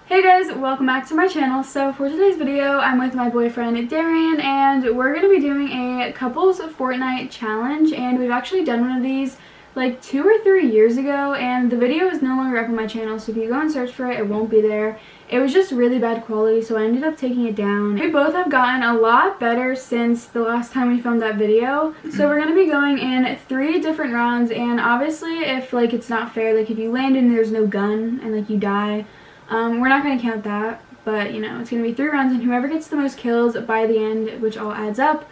Hey guys, welcome back to my channel. So for today's video, I'm with my boyfriend Darian and we're going to be doing a couples Fortnite challenge, and we've actually done one of these like 2 or 3 years ago, and the video is no longer up on my channel, so if you go and search for it, it won't be there. It was just really bad quality, so I ended up taking it down. We both have gotten a lot better since the last time we filmed that video. So we're going to be going in 3 different rounds, and obviously if like it's not fair, like if you land and there's no gun and like you die, we're not going to count that, but you know, it's going to be 3 rounds, and whoever gets the most kills by the end, which all adds up,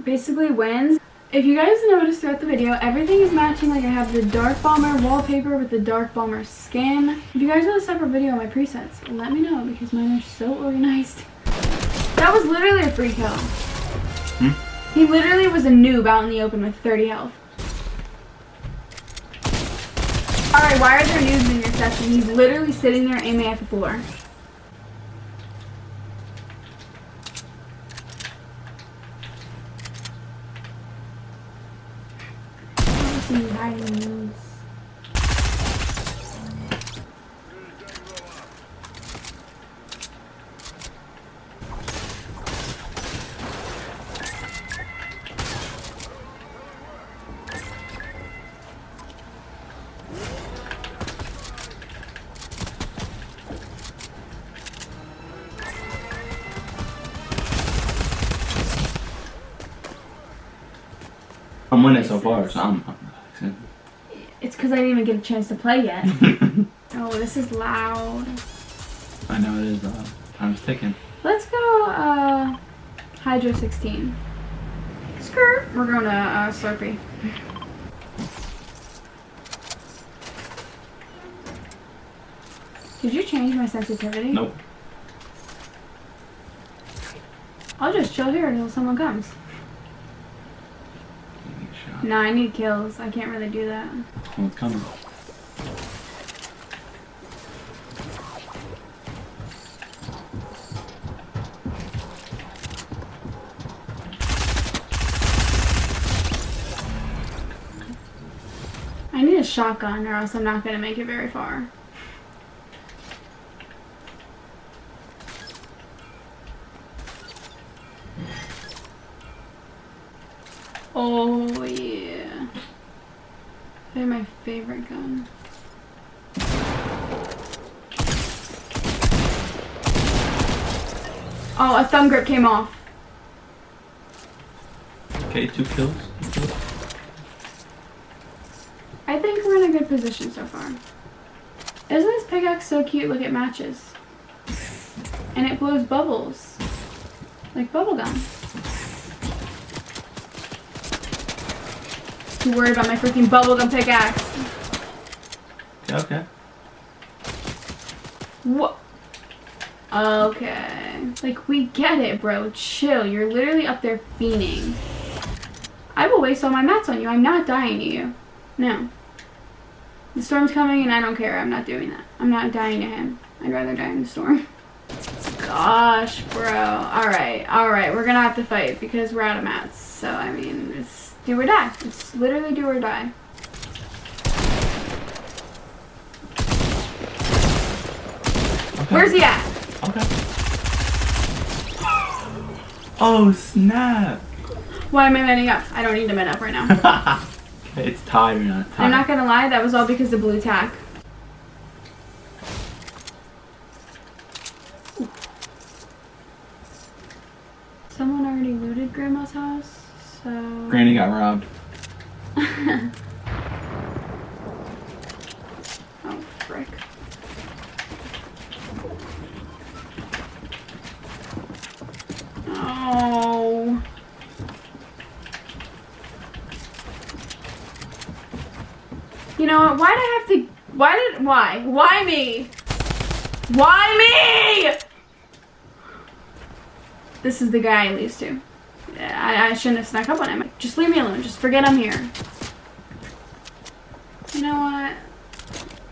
basically wins. If you guys noticed throughout the video, everything is matching. Like I have the Dark Bomber wallpaper with the Dark Bomber skin. If you guys want a separate video on my presets, let me know because mine are so organized. That was literally a free kill. He literally was a noob out in the open with 30 health. Alright, why are there noobs in your session? He's literally sitting there aiming at the floor. He's hiding noobs. I'm winning so far, so I'm relaxing. It's because I didn't even get a chance to play yet. Oh, this is loud. I know it is loud. Time's ticking. Let's go, Hydro 16. Skirt. We're going to, Slurpee. Did you change my sensitivity? Nope. I'll just chill here until someone comes. No, I need kills. I can't really do that. Oh, it's coming. I need a shotgun or else I'm not going to make it very far. Oh yeah. They're my favorite gun. Oh, a thumb grip came off. Okay, 2 kills. I think we're in a good position so far. Isn't this pickaxe so cute? Look, it matches. And it blows bubbles. Like bubblegum. Too worried about my freaking bubblegum pickaxe. Okay. What? Okay. Like, we get it, bro. Chill. You're literally up there fiending. I will waste all my mats on you. I'm not dying to you. No. The storm's coming and I don't care. I'm not doing that. I'm not dying to him. I'd rather die in the storm. Gosh, bro. Alright. Alright. We're gonna have to fight because we're out of mats. So, I mean, it's do or die. It's literally do or die. Okay. Where's he at? Okay. Oh, snap. Why am I manning up? I don't need to man up right now. Okay, it's tied or not tied. I'm not gonna lie, that was all because of blue tack. Someone already looted Grandma's house, so... Granny got robbed. Oh, frick. Oh. You know what? Why'd I have to... Why? Why me? Why me? This is the guy I lose to. I shouldn't have snuck up on him. Just leave me alone. Just forget I'm here. You know what?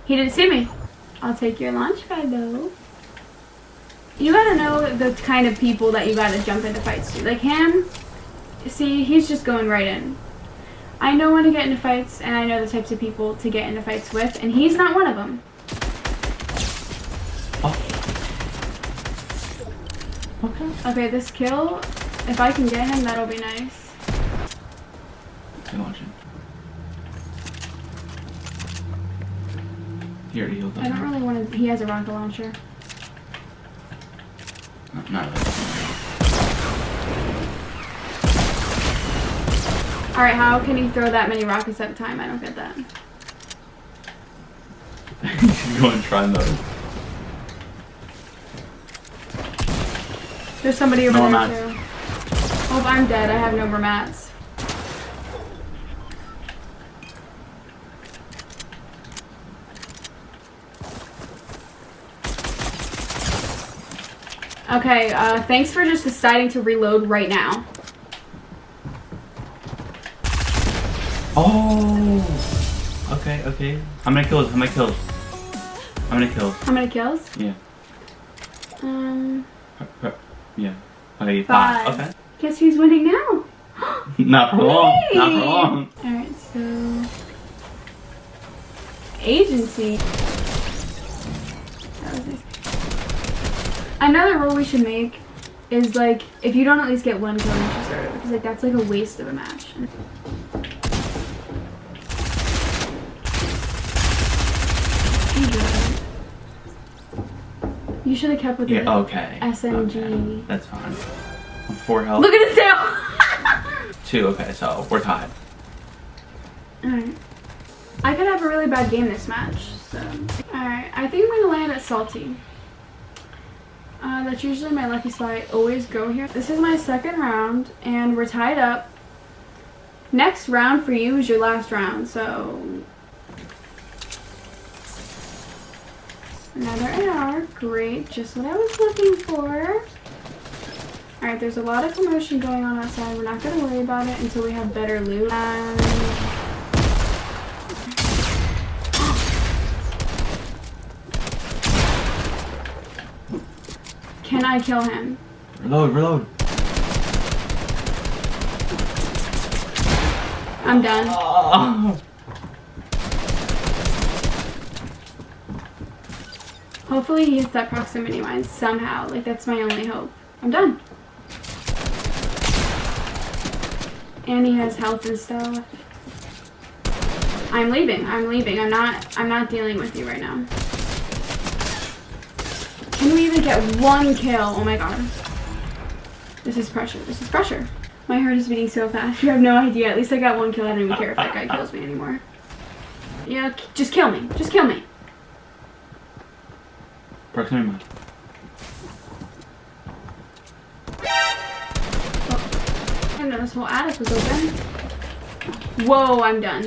He didn't see me. I'll take your launch pad though. You gotta know the kind of people that you gotta jump into fights to. Like him, see, he's just going right in. I know when to get into fights, and I know the types of people to get into fights with, and he's not one of them. Oh. Okay. Okay, this kill, if I can get him, that'll be nice. Good launching. He already healed up. I don't really want to. He has a rocket launcher. No, not really. Alright, how can he throw that many rockets at a time? I don't get that. You should go and try mode. There's somebody over No there mats. too. Oh, I'm dead. I have no more mats. Okay, thanks for just deciding to reload right now. Oh! Okay, okay. How many kills? How many kills? How many kills? How many kills? Yeah. Yeah. Okay, 5. 5. Okay. Guess who's winning now? Not for long. Me! Not for long. Alright, so... Agency. That was nice. Another rule we should make is, like, if you don't at least get 1 kill, you should start it. Because, like, that's, like, a waste of a match. You should have kept with the okay. SMG. Okay. That's fine. 4 health. Look at his tail! 2, okay, so we're tied. Alright. I could have a really bad game this match, so. Alright, I think I'm gonna land at Salty. That's usually my lucky spot. I always go here. This is my 2nd round, and we're tied up. Next round for you is your last round, so. Another AR, great, just what I was looking for. Alright, there's a lot of commotion going on outside. We're not going to worry about it until we have better loot. Can I kill him? Reload, reload. I'm done. Oh. Hopefully he hits that proximity mine somehow. Like, that's my only hope. I'm done. And he has health and stuff. I'm leaving. I'm leaving. I'm not dealing with you right now. Can we even get 1 kill? Oh my god. This is pressure. This is pressure. My heart is beating so fast. You have no idea. At least I got 1 kill. I don't even care if that guy kills me anymore. Yeah, just kill me. Just kill me. Proximity mine. Oh. I didn't know this whole attic was open. Whoa, I'm done.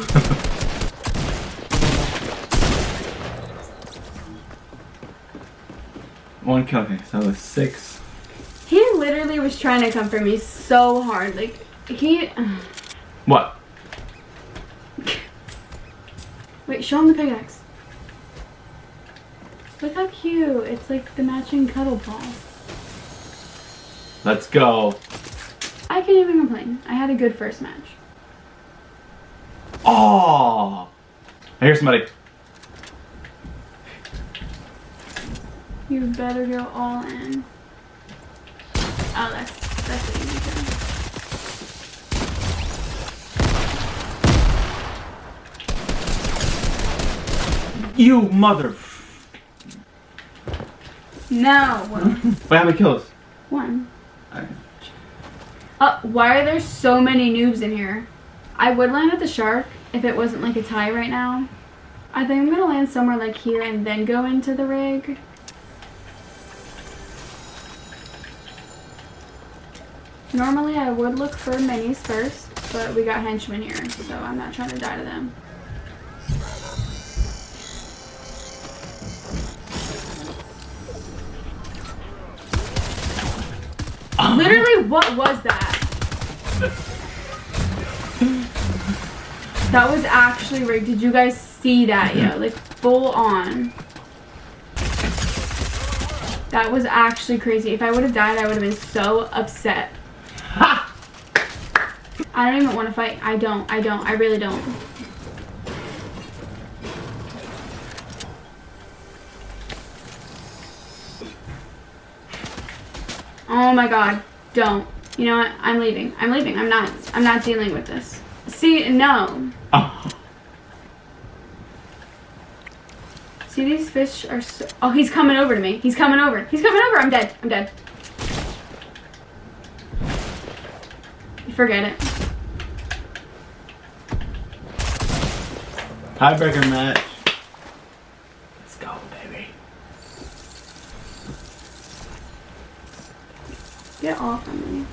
One kill, okay, so it's 6. He literally was trying to come for me so hard. Like, he... What? Wait, show him the pickaxe. Look how cute. It's like the matching cuddle ball. Let's go. I can't even complain. I had a good first match. Oh! I hear somebody. You better go all in. Oh, that's an easy kill. You mother. No. Wait, how many kills? 1. Okay. Why are there so many noobs in here? I would land at the shark if it wasn't like a tie right now. I think I'm gonna land somewhere like here and then go into the rig. Normally I would look for minis first, but we got henchmen here, so I'm not trying to die to them. Literally, what was that? That was actually rigged. Did you guys see that, yo? Like, full on. That was actually crazy. If I would have died, I would have been so upset. Ha! I don't even want to fight. I don't. I really don't. Oh my god. Don't. You know what? I'm leaving. I'm leaving. I'm not dealing with this. See, no. Oh. See, these fish are so... Oh, he's coming over to me. He's coming over. He's coming over. I'm dead. I'm dead. Forget it. Tiebreaker match. Let's go, baby. Get off of me.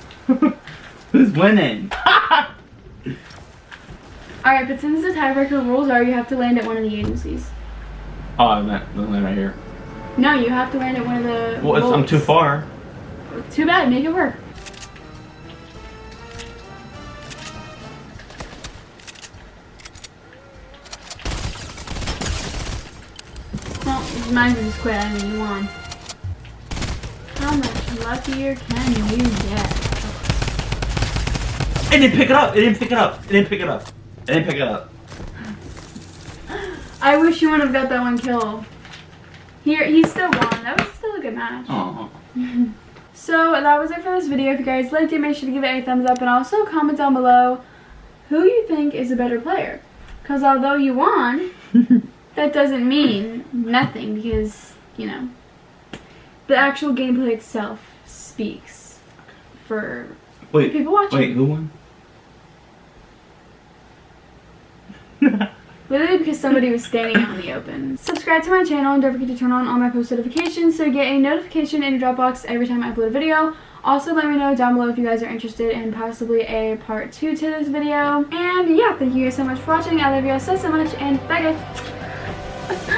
Who's winning? Alright, but since the tiebreaker rules are you have to land at one of the agencies. Oh, I meant the land right here. No, you have to land at one of the Well, I'm too far. Too bad, make it work. Well, mine just quit. I mean, you won. How much luckier can you get? It didn't pick it up. It didn't pick it up. It didn't pick it up. It didn't pick it up. I wish you would have got that one kill. He still won. That was still a good match. Oh. So that was it for this video. If you guys liked it, make sure to give it a thumbs up and also comment down below who you think is a better player. Because although you won, that doesn't mean nothing because, you know, the actual gameplay itself speaks for people watching. Wait, who won? Literally because somebody was standing out in the open. Subscribe to my channel and don't forget to turn on all my post notifications so you get a notification in your Dropbox every time I upload a video. Also, let me know down below if you guys are interested in possibly a part 2 to this video. And yeah, thank you guys so much for watching. I love you guys so much and bye guys.